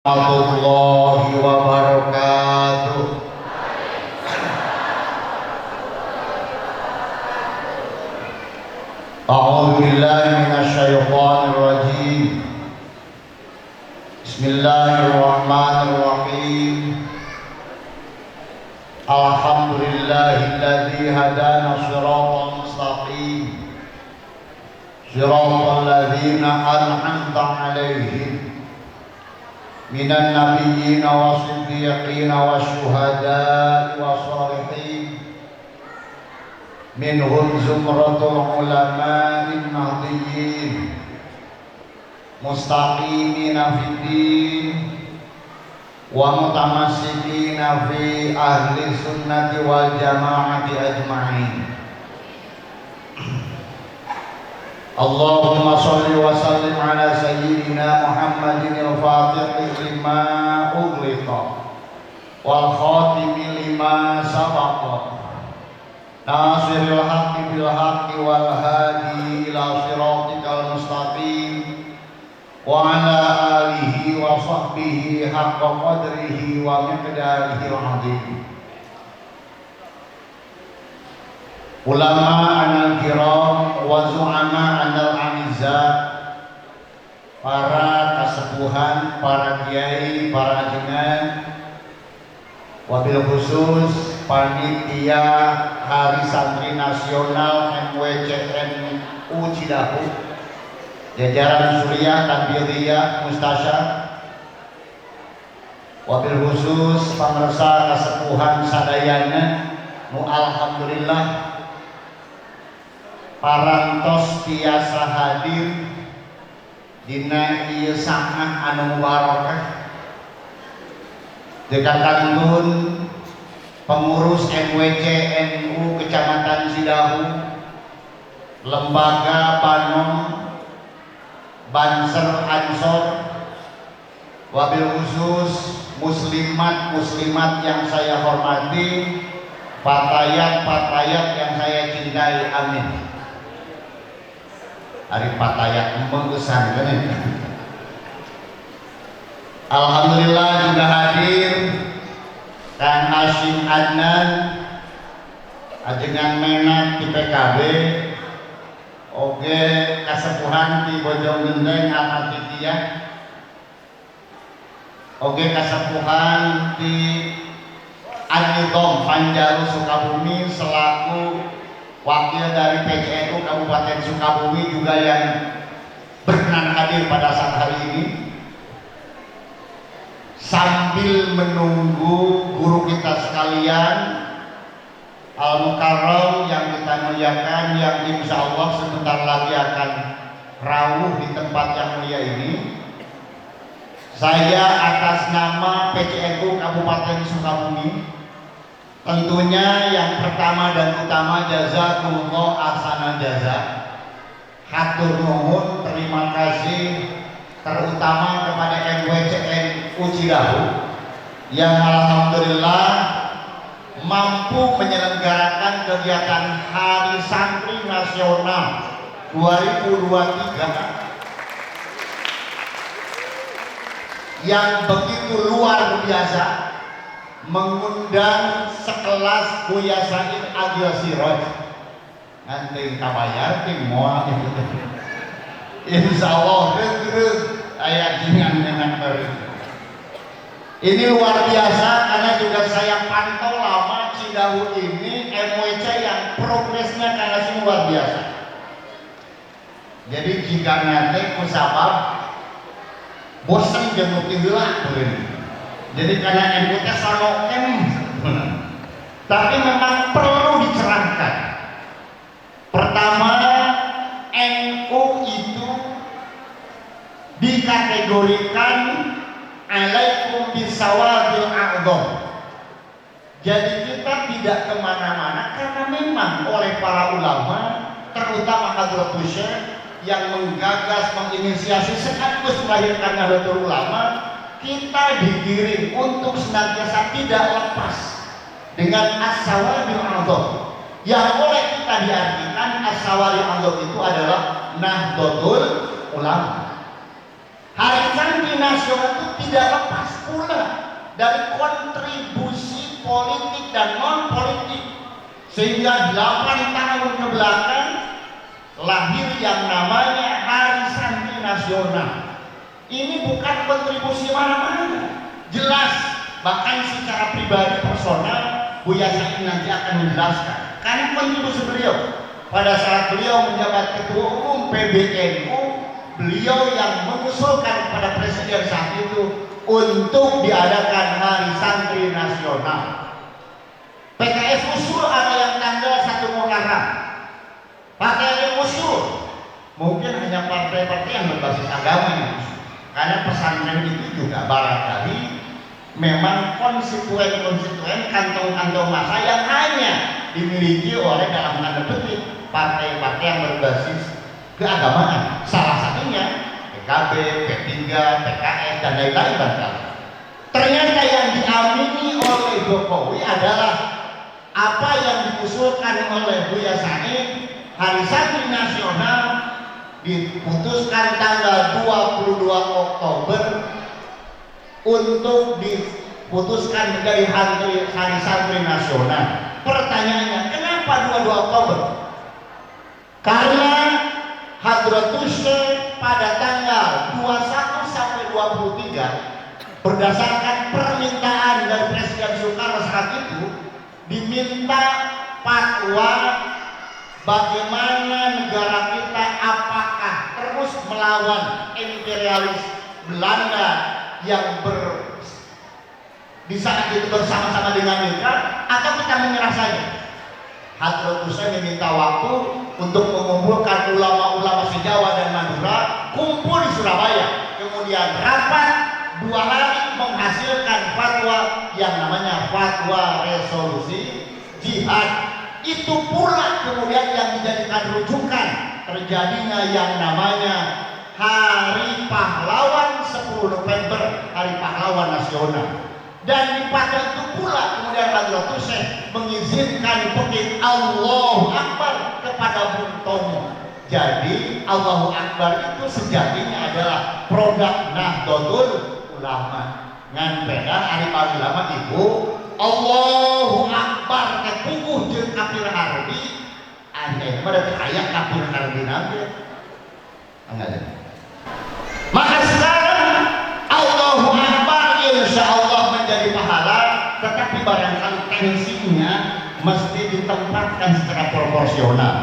Warahmatullahi wabarakatuh. A'udzu billahi minasy syaithanir rajim. Bismillahirrahmanirrahim. Alhamdulillahilladzi hadana shiratal mustaqim. Shiratal ladzina an'amta 'alaihim minan nabiyyin wasiddiqin wasyuhada'i wassalihin minhum zumratul ulama'in nahdiyyin mustaqimina fiddin wa mutamassikina fi ahli sunnati wal jama'ati ajma'in. Allahumma sholli wa sallim ala sayyidina Muhammadin al-Fatihi lima ughliqa wal khatimi lima sabaqa nasiril haqqi bil haqqi wal hadi ila siratikal mustaqim wa ala alihi wa sahbihi haqqa qadrihi wa miqdarihi al-azim. Ulama anal kiram wa zu'ama anal a'izza, para kasepuhan, para kiai, para ajengan, wabil khusus panitia Hari Santri Nasional MWCNU Cidahu, jajaran Suriah Tanbiriyah Mustasyar, wabil khusus pemirsa kasepuhan sadayana nu alhamdulillah parantos tiasa hadir dina ieu sangat anu barokah dekatantun pengurus MWCNU Kecamatan Cidahu, lembaga Banom, Banser Ansor, wabil khusus muslimat yang saya hormati, patayat yang saya cintai, amin. Hari patayat mengesan kan ya. Alhamdulillah juga hadir Kang Hashim Adnan, ajengan menak di PKB, oge kasepuhan di Bojonggede Al-Atidiyah, oge kasepuhan di An-Nidham Panjalu Sukabumi selaku wakil dari PCNU Kabupaten Sukabumi juga yang berkenan hadir pada saat hari ini. Sambil menunggu guru kita sekalian Al-Mukarram yang kita muliakan, yang insya Allah sebentar lagi akan rawuh di tempat yang mulia ini, saya atas nama PCNU Kabupaten Sukabumi tentunya yang pertama dan utama jazakumullah ahsanal jaza, hatur nuhun, terima kasih terutama kepada MWCNU Cidahu yang alhamdulillah mampu menyelenggarakan kegiatan Hari Santri Nasional 2023 yang begitu luar biasa, mengundang sekelas Buya Said Agil Siroj nanti kabayar ting moal insya Allah regreg ayat dengan baru. Ini luar biasa karena juga saya pantau lama Cidahu ini MWC yang progresnya karena sih luar biasa. Jadi jika nanti kusabab bosan jemuk tinggal begini. Jadi karena MUT sanokem, tapi memang perlu dicerahkan. Pertama, NU itu dikategorikan alaikum bisawadil a'dham. Jadi kita tidak kemana-mana karena memang oleh para ulama, terutama Hadratul Syekh yang menggagas, menginisiasi sekaligus melahirkan Nahdlatul Ulama, kita dikirim untuk senantiasa tidak lepas dengan as-sawadil a'dham yang oleh kita diartikan as-sawadil a'dham itu adalah Nahdlatul Ulama. Hari Santri Nasional itu tidak lepas pula dari kontribusi politik dan non politik, sehingga 8 tahun ke belakang lahir yang namanya Hari Santri Nasional. Ini bukan kontribusi mana-mana, jelas, bahkan secara pribadi personal Buya Said nanti akan menjelaskan karena kontribusi beliau pada saat beliau menjabat Ketua Umum PBNU, beliau yang mengusulkan kepada Presiden saat itu untuk diadakan Hari Santri Nasional. PKS usul ada yang tanggal 1 Muharram, pakai yang usul, mungkin hanya partai-partai yang berbasis agama yang usul. Karena pesantren itu juga barangkali memang konstituen-konstituen, kantong-kantong massa yang hanya dimiliki oleh dalam tanda petik partai-partai yang berbasis keagamaan. Salah satunya PKB, P3, PKS dan lain-lain barangkali. Ternyata yang diamini oleh Jokowi adalah apa yang diusulkan oleh Buya Said, Hari Santri Nasional diputuskan tanggal 22 Oktober untuk diputuskan menjadi Hari Santri Nasional. Pertanyaannya, kenapa 22 Oktober? Karena Hadratus Syekh pada tanggal 21 sampai 23 berdasarkan permintaan dari Presiden Soekarno saat itu diminta fatwa bagaimana negara kita apakah terus melawan imperialis Belanda yang di saat itu bersama-sama dengan mereka, atau kita menyerah saja. Hadratus Syekh meminta waktu untuk mengumpulkan ulama-ulama se-Jawa dan Madura kumpul di Surabaya, kemudian rapat 2 hari menghasilkan fatwa yang namanya fatwa resolusi jihad. Itu pula kemudian yang dijadikan rujukan terjadinya yang namanya Hari Pahlawan 10 November, Hari Pahlawan Nasional. Dan di fatwa itu pula kemudian Hadratus Syekh mengizinkan petik Allahu Akbar kepada Bung Tomo. Jadi Allahu Akbar itu sejatinya adalah produk Nahdlatul Ulama. Ngan beda Hari Pahlawan Ibu Allahu Akbar kepukuh jeung kafir harbi aneh pada ayat kafir harbi nanti enggak ada. Maka sekarang Allahu Akbar insya Allah menjadi pahala, tetapi barangkali tensinya mesti ditempatkan secara proporsional.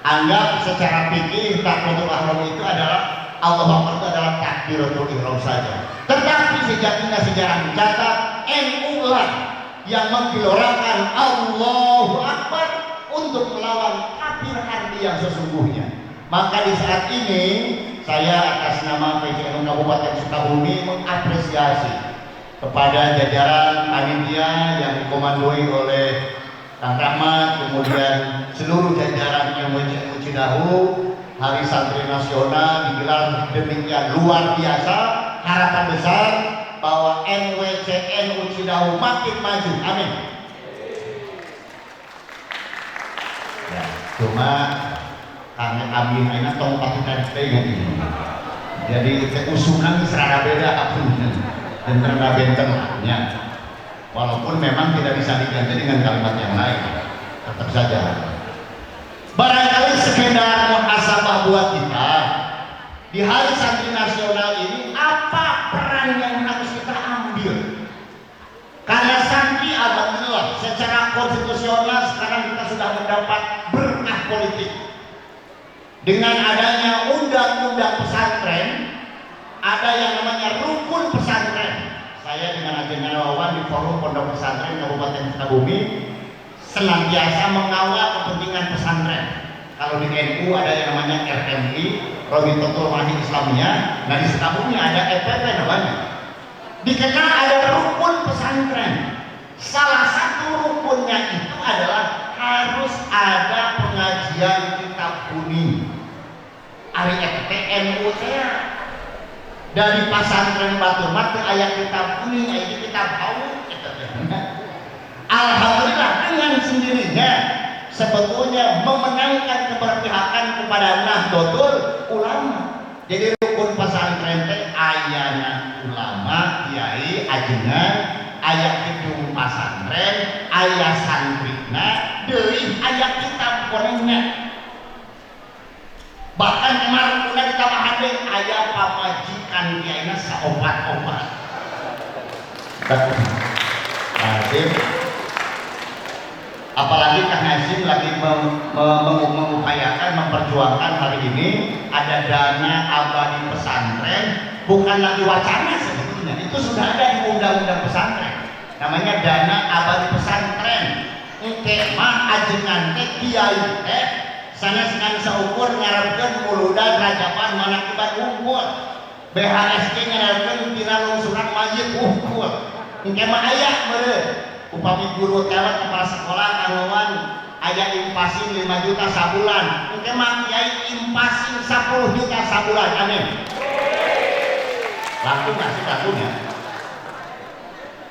Anggap secara fikih takbiratul ihram itu adalah Allahu Akbar itu adalah takbiratul ihram saja. Tetapi sejatinya sejarah mencatat NU lah yang menggelorakan Allahu Akbar untuk melawan kafir harbi yang sesungguhnya. Maka di saat ini saya atas nama PJMU Kabupaten Sukabumi mengapresiasi kepada jajaran panitia yang dikomandoi oleh Kang Rahmat, kemudian seluruh jajaran MWCNU Cidahu. Hari Santri Nasional digelar demikian luar biasa, harapan besar bahwa MWCNU Cidahu makin maju, amin. Ya, cuma karena kami ini tong pasukan ini, jadi keusungan serada beda apunnya dan terada bentengnya. Walaupun memang tidak bisa diganti dengan kalimat yang lain, tetap saja. Barangkali sekedar muhasabah buat kita di Hari Santri Nasional ini, apa peran yang harus kita ambil? Karena santri alhamdulillah secara konstitusional sekarang kita sudah mendapat berkah politik. Dengan adanya undang-undang pesantren, ada yang namanya rukun pesantren. Saya dengan Ajen Wawan di Forum Pondok Pesantren Kabupaten Sukabumi senantiasa mengawal kepentingan pesantren. Kalau di NU ada yang namanya RMI, Rohitatul Mahdi Islamiyah. Nah di Sukabumi ada EPP namanya. Dikenal ada rukun pesantren. Salah satu rukunnya itu adalah harus ada pengajian kitab kuning. Ari NU saya dari pesantren Batu Mati ayat kitab kuning, ayat kitab hawu. Alhamdulillah dengan sendirinya sebetulnya memenangkan keberpihakan kepada Nahdlatul Ulama. Jadi rukun pesantren teh ajengan, aya gedung pasantren, aya santrina, deui aya kitab konengna. Bahkan kemarin puna ditambahan deui aya pamajikan kiaina saopat-opat. Hasim, apalagi Kang Hasim lagi mengupayakan, memperjuangkan hari ini ada dana abadi pesantren, bukan lagi wacana sebetulnya, itu sudah ada di undang-undang pesantren, namanya dana abadi pesantren. Engke mah ajengan teh kiai teh sanes-sanes saukur ngarepkeun muludan rajapan manakibat unggul, BHSG ngarepkeun tina lungsuran mayit unggul. Engke mah aya meureun upami guru telat kepala sekolah kanuan aya impasin 5 juta sabulan, engke mah kiai impasin 10 juta sabulan. Amin. Laku nggak sih lakunya?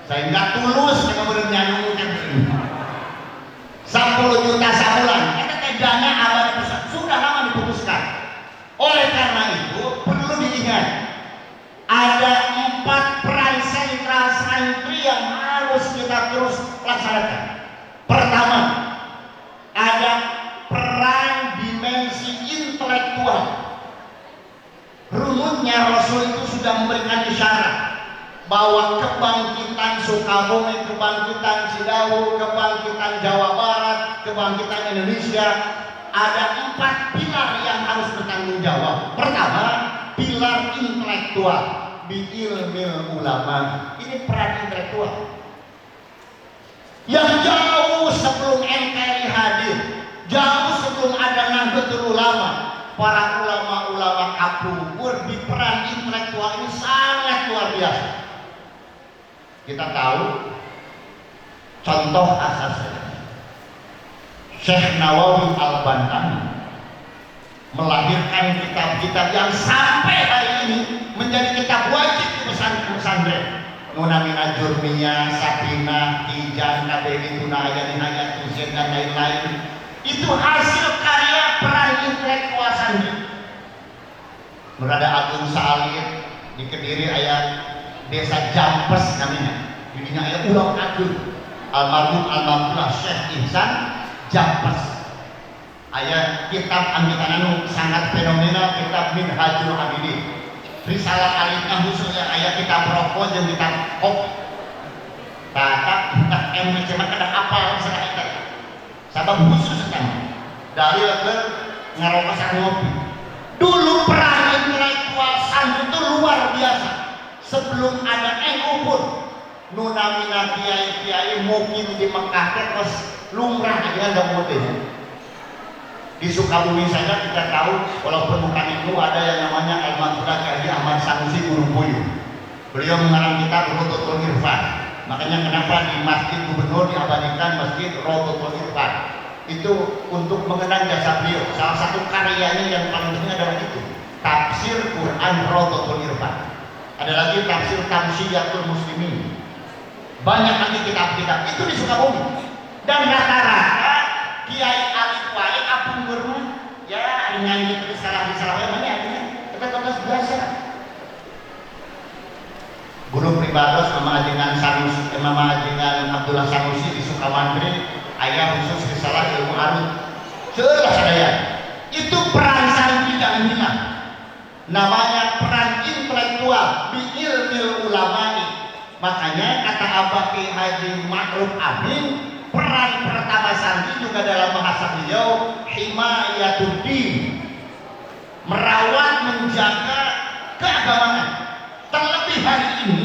Sehingga tulus kita bernyanyi 10 juta sabulan. Kita dana abadi pesantren sudah lama diputuskan. Oleh karena itu perlu diingat ada 4 peran sentral santri yang harus kita terus laksanakan. Pertama, ada peran dimensi intelektual. Runutnya Rasul itu sudah memberikan isyarat bahwa kebangkitan Sukabumi, kebangkitan Cidahu, kebangkitan Jawa Barat, kebangkitan Indonesia, ada 4 pilar yang harus bertanggung jawab. Pertama, pilar intelektual, biilmil ulama. Ini peran intelektual yang jauh sebelum NKRI hadir, jauh sebelum ada Nahdlatul Ulama, para ulama-ulama kabur di peran intelektual ini sangat luar biasa. Kita tahu contoh asasnya Syekh Nawawi Al-Bantani melahirkan kitab-kitab yang sampai hari ini menjadi kitab wajib di pesantren. Nunamina Jurmiyah, Safinah, Tijan, KBW, Tunayani, Hayat, Tuzen, dan lain-lain. Itu hasil karya peran intelektual santri. Berada Agung Salib di Kediri ayat desa Jampes namanya. Jadinya ayat ulang agung. Almarhum Almarhumah Syekh Ihsan Jampes. Ayat kitab anggitan anu sangat fenomenal, kitab Minhajul Abidin. Risalah alifnya khususnya ayat kitab rokok dan kitab kopi. Tata MBC mah kada apal salah itu. Sabab khusus kan. Dalil ke ngarokok sareng ngopi. Dulu peran intelektual santri itu luar biasa. Sebelum ada NU pun nunamina kiai-kiai mungkin di Mekah terus lumrah dengan gamutnya. Di Sukabumi saja kita tahu, walaupun bukan itu ada yang namanya Al-Maghfurah Kiai Ahmad Sanusi Guru Buyut. Beliau mengarang kitab Rodotul Irfan. Makanya kenapa di Masjid Gubernur diabadikan Masjid Rodotul Irfan. Itu untuk mengenang jasa beliau. Salah satu karyanya yang paling penting adalah itu, tafsir Quran Rodotul Irfan. Ada lagi tafsir Tamsiyatul Muslimin. Banyak lagi kitab-kitab itu di Sukabumi. Dan rata-rata Kiai alif wae apun gurma ya nyanyi risalah-risalah mana artinya kita terus biasa. Guru pribados Mama Ajengan Sanusi, Mama Ajengan Abdullah Sanusi di Sukamantri ayah khusus risalah ilmu arut. Jelas saya itu peran santri yang hilang. Namanya peran intelektual bi ilmil ulama'i. Makanya kata Abah Ki Haji Ma'ruf Amin, peran pertama santri juga dalam bahasa beliau himayatuddin, merawat menjaga keagamaan. Terlebih hari ini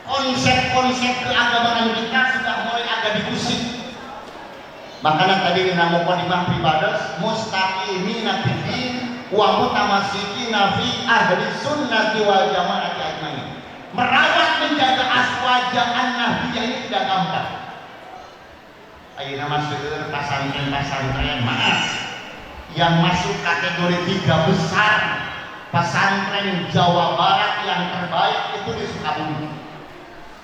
konsep-konsep keagamaan kita sudah mulai agak diusik. Makanya tadi dinamo kodimah pribados mustaqimina fiddin wa mutamassikina fi ahli sunnati wal jamaati ajmain. Merawat menjaga aswajaan nabiyah ini tidak gampang. Ayeuna masuk pesantren-pesantren maaf yang masuk kategori 3 besar pesantren Jawa Barat yang terbaik itu di Sukabumi.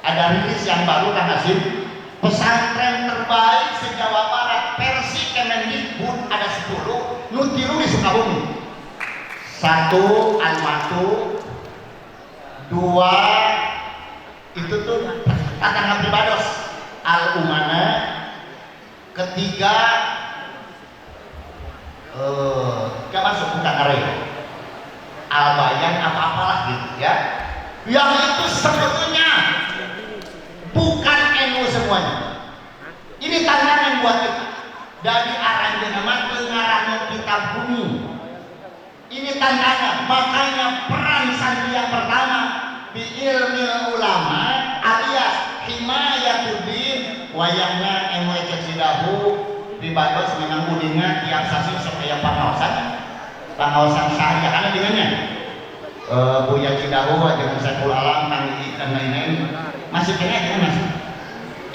Ada rilis yang baru Kang Hasim, pesantren terbaik se-Jawa Barat versi Kemendikbud ada 10, nutiru di Sukabumi. 1 Al-Matu, 2 Itu tuh tatangga pribados al umana ketiga gak masuk bukan area albayan apa-apalah gitu ya, yang itu sebetulnya bukan NU semuanya. Ini tantangan buat kita dari arah nama pengarang kitab bumi. Ini tantangan, makanya peran santri yang pertama di ilmu ulama alias himayatuddin wayangna MW Cidahu pribados memang udingan tiap sasi supaya pengawasan syariah karena dengannya Buya Cidahu dengan Saiful Alam dan lain-lain masih kena masih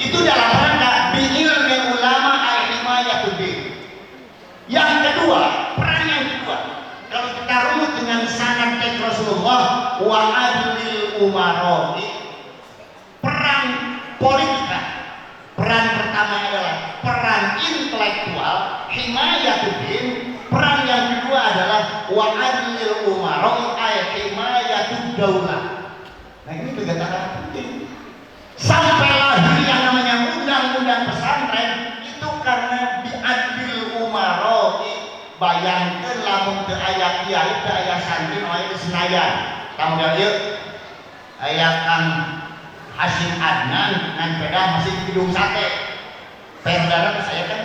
itu dalam rangka biilmi ulama al-himayatuddin. Yang kedua, peran yang kedua kalau kita runut dengan sanad Rasulullah wa adlil umaroi, peran politika. Peran pertama adalah peran intelektual himayatuddin, peran yang kedua adalah wa adlil umaroi ay himayatud daulah. Nah ini juga sangat penting. Sampai lahir yang namanya undang-undang pesantren itu karena diadil umaroi. Bayangkan lamun teu aya kiai teu aya santri aya di Senayan. Kamu lihat yuk, aya Kang Hasyim Adnan ngan peda masih di Gedung Sate. Perda saya kan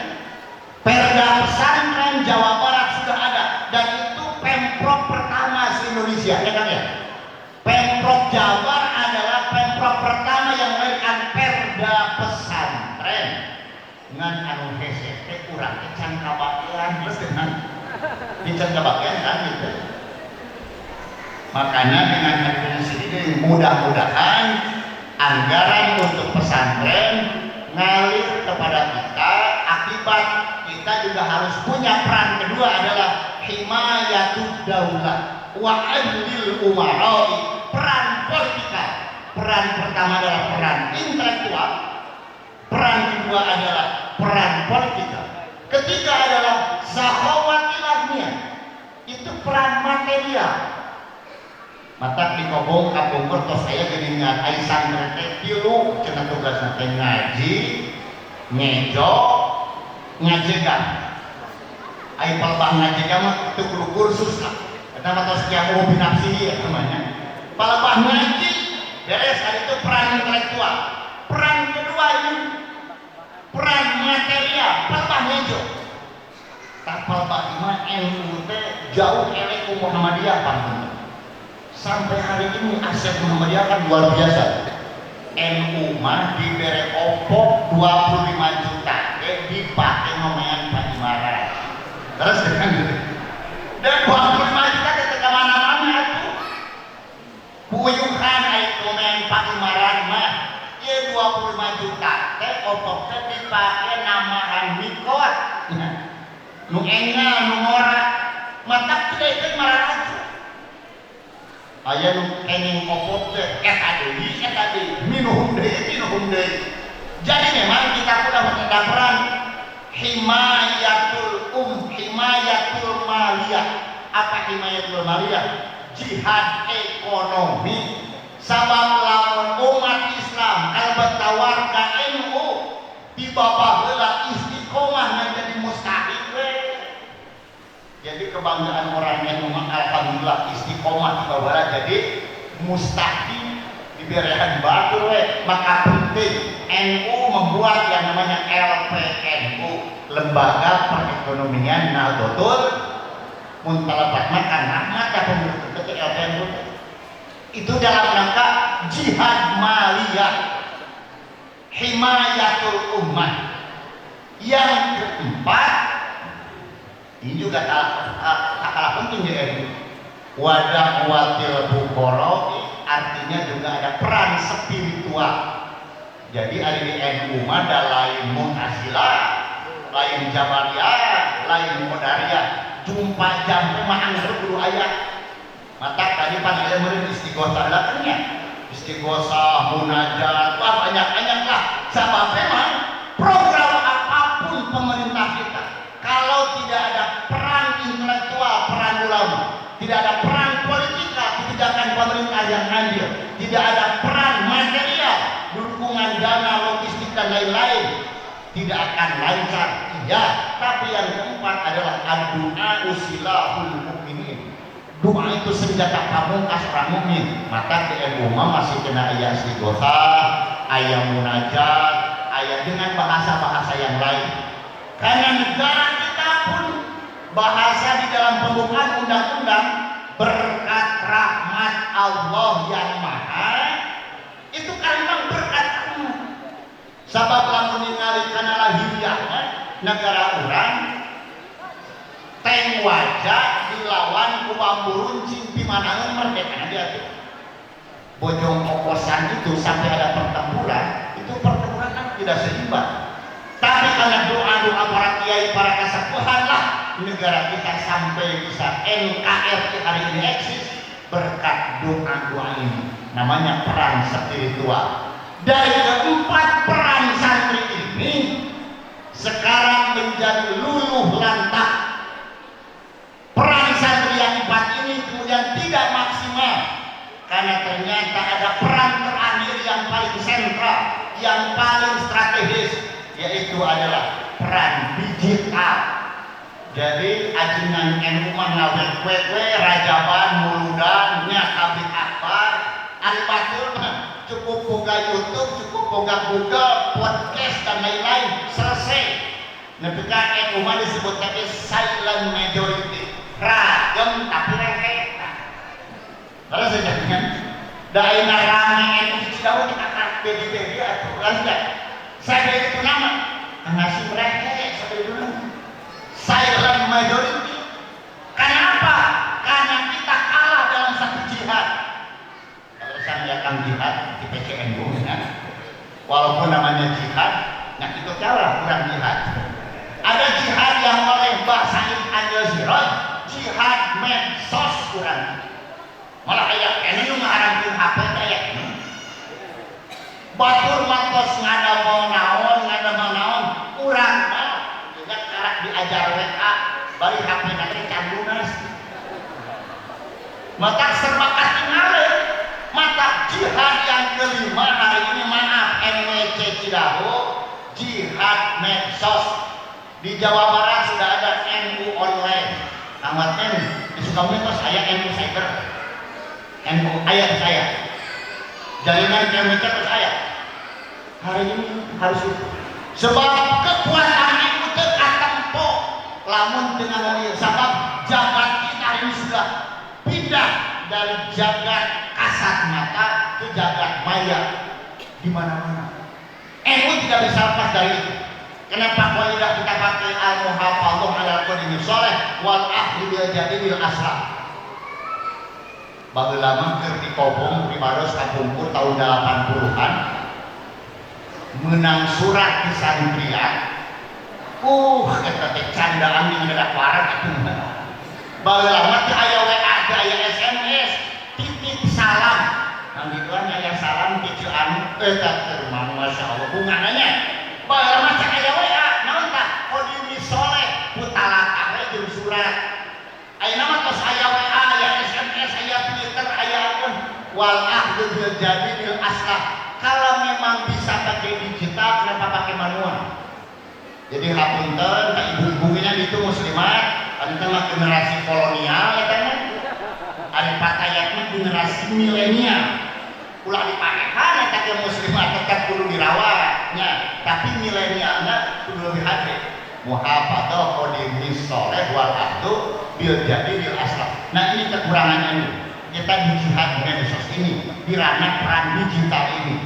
Perda pesantren Jawa Barat sudah ada dan itu pemprov pertama se-Indonesia ya kan ya. Pemprov Jabar adalah pemprov pertama yang melahirkan perda pesantren ngan anu hese teh urang teh can kabakean geus dengan dican kabakean kan gitu. Makanya dengan definisi ini mudah-mudahan anggaran untuk pesantren ngalir kepada kita, akibat kita juga harus punya peran kedua adalah himayatud daulah wa adlil umaroi, peran politika. Peran pertama adalah peran intelektual, peran kedua adalah peran politika, ketiga adalah zahawat ilahnya, itu peran material. Mata dikobong kapung kertos saya jadi ngat ai santri teh tilu cenah tugasna teh ngaji, ngejo, ngajegan. Ai palbah ngajegan mah teu kudu kursus lah. Eta mah tos kiamu binafsi ya namanya. Palbah ngaji beres ari itu peran intelektual. Peran kedua ini peran material, palbah ngejo. Tak palbah mah NU teh jauh elek ku Muhammadiyah pantun. Sampai hari ini aset Muhammadiyah kan luar biasa. NU mah diberi opok 25 juta dipakai ngomongan Pak Imaran. Terus dengan dan 25 juta ketika mana-mana tuh buyuhan ay komen Pak Imaran mah ya 25 juta opoknya dipakai namahan mikot nu engal nu ngora matak tidak itu marah aya nu kenging opok teh eta deui minuhum deui. Jadi memang kita sudah mendapat peran himayatul maliyah. Apa himayatul maliyah? Jihad ekonomi. Sabab lamun umat Islam kalebet tawar ka NU dibabah heula istiqomah menjadi mustahil. Jadi kebanggaan orang NU alhamdulillah istiqomah dibawah jadi mustahil diberikan batur maka penting NU membuat yang namanya LPNU, Lembaga Perekonomian Nahdlatul Muntalabat makan rahmat apa menurut LPNU itu dalam rangka jihad maliyah himayatul ummah. Yang keempat ini juga tak kalah penting ya ini wadah watil bukoro, artinya juga ada peran spiritual. Jadi ada di NU ada lain Mu'tazilah, lain Jabariyah, lain Qadariyah, jumpa jam rumah anggar dulu ayat. Mata tadi panggilnya meureun istighosah datangnya, istighosah, munajat, wah banyak-banyak lah. Sabab memang program apapun pemerintah kita kalau tidak ada peran intelektual, peran ulama, tidak ada peran politika, kebijakan pemerintah yang andil, tidak ada peran material, dana, logistik dan lain-lain tidak akan lancar. Iya, tapi yang keempat adalah doa usilahul mukminin. Doa itu senjata pamungkas orang mukmin. Maka di rumah masih kena ayat istighosah, ayat munajat, ayat dengan bahasa-bahasa yang lain. Karena negara kita pun bahasa di dalam pembukaan undang-undang berkat rahmat Allah yang maha, itu kalimat berkat rahmat. Sabab lamun ningali kana lahiriahna negara urang teng wajah dilawan ku bamburun cimpi manangan merdeka dia tuh. Bojong kokosan itu sampai ada pertempuran, itu pertempuran kan tidak seimbang. Tapi karena doa-doa para kiai, para kasepuhan lah negara kita sampai bisa NKRI hari ini eksis berkat doa-doa ini. Namanya peran spiritual. Dari keempat peran santri ini sekarang menjadi luluh lantak. Peran santri yang empat ini kemudian tidak maksimal karena ternyata ada peran terakhir yang paling sentral, yang paling strategis, yaitu adalah peran digital. Jadi ajengan NU mangawet kue rajaban muludan nya kabit akbar ari batur cukup boga YouTube, cukup boga Google, podcast dan lain-lain, selesai. Nepika NU mah disebut tadi silent majority, ragam tapi rengketan. Lalu saya jadikan daina rame NU Cidahu kita bedi-bedi atau lanjut. Saya beri itu nama ngasih mereka sampai dulu silent majority. Kenapa? Karena kita kalah dalam satu jihad. Kalau saya akan jihad di PCNU ya, walaupun namanya jihad, nah itu kalah kurang jihad. Ada jihad yang oleh Mbah Said Al-Siraj, jihad medsos kurang. Malah kayak ini ngarantin HP kayak ini. Batur mantos ngada mau naon, kurang mah. Ingat karak diajar WA, bari HP nanti candunas. Maka serbakat ngalir. Mata jihad yang kelima hari ini maaf MWC Cidahu, jihad medsos. Di Jawa Barat sudah ada NU online. Amatnya di Sukabumi itu saya NU cyber. NU ayat saya. Jaringan MWC itu saya. Hari ini harus itu. Sebab kekuatan NU itu katempo lamun dengan sebab jagat kita ini sudah pindah dari jagat kasat mata ke jagat maya di mana-mana. NU tidak bisa lepas dari itu. Kenapa walidah kita pakai al-muhafadzah ala qadimi sholeh wal akhli bil jadi bil asra. Bageula mah keur dikobong pribados kakumpul tahun 80-an menang surat di santrian. Eta teh candaan yang ada parah atuh. Bageula mah teu aya WA, teu aya SMS, titip salam. Nang gituan aya salam ti anu eta teh masyaallah bungananya. Baheula mah cek aya WA, naon tah? Qadimi sholeh putalaka we jeung surat. Ayeuna mah tos aya WA, aya SMS, aya Twitter, aya akun wal ahdu bil jadi bil aslah. Kalau memang bisa pakai digital, kenapa pakai manual? Jadi hapunten ka ibu-ibunya itu muslimat, anu mah generasi kolonial ya kan? Ari pakaianna generasi milenial. Ulah dipakehan eta ke muslimat tetap kudu dirawatnya, tapi milenialna kudu lebih hati. Muhafadzah qadimi sholeh wal ahdu bil jadi bil aslah. Nah ini kekurangannya nih. Kita di jihad medsos ini, di ranah peran digital ini.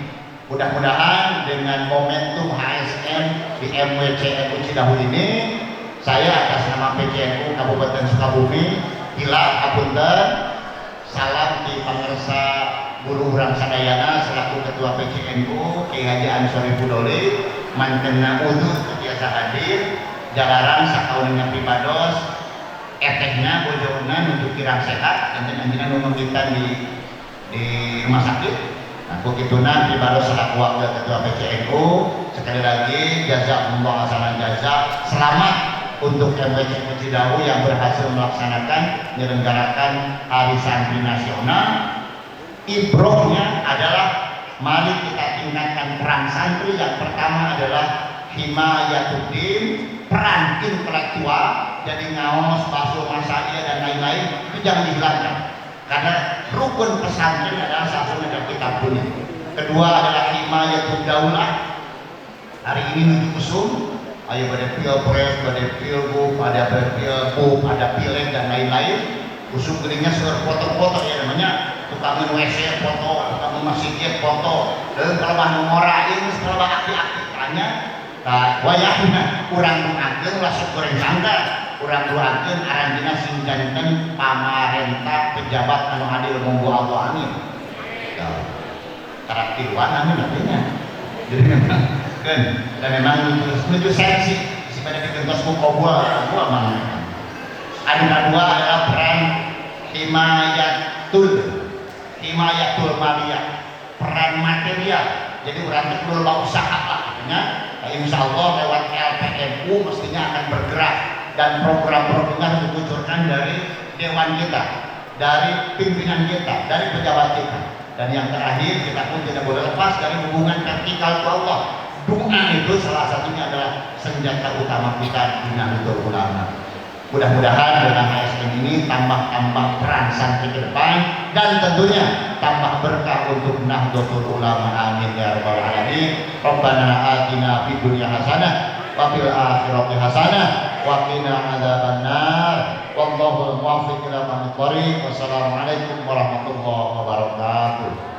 Mudah-mudahan dengan momentum HSN di MWC NU Cidahu ini, saya atas nama PCNU Kabupaten Sukabumi, hilal hapunten, salam di pangersa Guru Urang Sadayana selaku Ketua PCNU Kiai Haji Ansori Budoli, mantenna udud biasa hadir, jalaran sakaunnya pribados, etehna bojona menuju kirang sehat, anjen-anjenan memanggitan di rumah sakit. Nah, begitunan pribados selaku wakil Ketua PCNU, sekali lagi jazakumullah khairan jazaa, selamat untuk MWC Cidahu yang berhasil melaksanakan menyelenggarakan Hari Santri Nasional. Ibrohnya adalah Mari kita tingkatkan peran santri. Yang pertama adalah himayatuddin, peran intelektual, jadi ngaos, basuh masail dan lain-lain itu jangan dihilangkan. Karena rukun pesantren adalah satu dari kita punya. Kedua adalah himayatud daulah. Hari ini menuju usum, ayo pada pilpres, pada pilgub, ada pilgub, ada pileg dan lain-lain. Usum gedenya sudah foto-foto ya namanya, tukang WC foto, tukang masjid foto, dan kalau bahan ngorain, kalau aki-aki tanya, nah wayahna kurang mengagen langsung goreng sangka, kurang doakeun aranjeunna sing janten pamarentah pejabat anu adil monggo Allah amin. Karakteruan amin artinya. Jadi memang kan dan memang menuju sensi si pada digentos ku kobua mana. Anu kedua adalah peran himayatul maliyah, peran material. Jadi orang itu perlu usaha lah artinya. Insya Allah lewat LPMU mestinya akan bergerak dan program-programnya dikucurkan dari dewan kita, dari pimpinan kita, dari pejabat kita. Dan yang terakhir kita pun tidak boleh lepas dari hubungan vertikal ke Allah. Doa itu salah satunya adalah senjata utama kita di Nahdlatul Ulama. Mudah-mudahan dengan ASN ini tambah peran santri ke depan dan tentunya tambah berkah untuk Nahdlatul Ulama. Amin ya rabbal alamin. Rabbana atina fid dunya hasanah wa fil akhirati hasanah wa qina adzabannar. Wallahu muwaffiq ila aqwamit thoriq. Wassalamualaikum warahmatullahi wabarakatuh.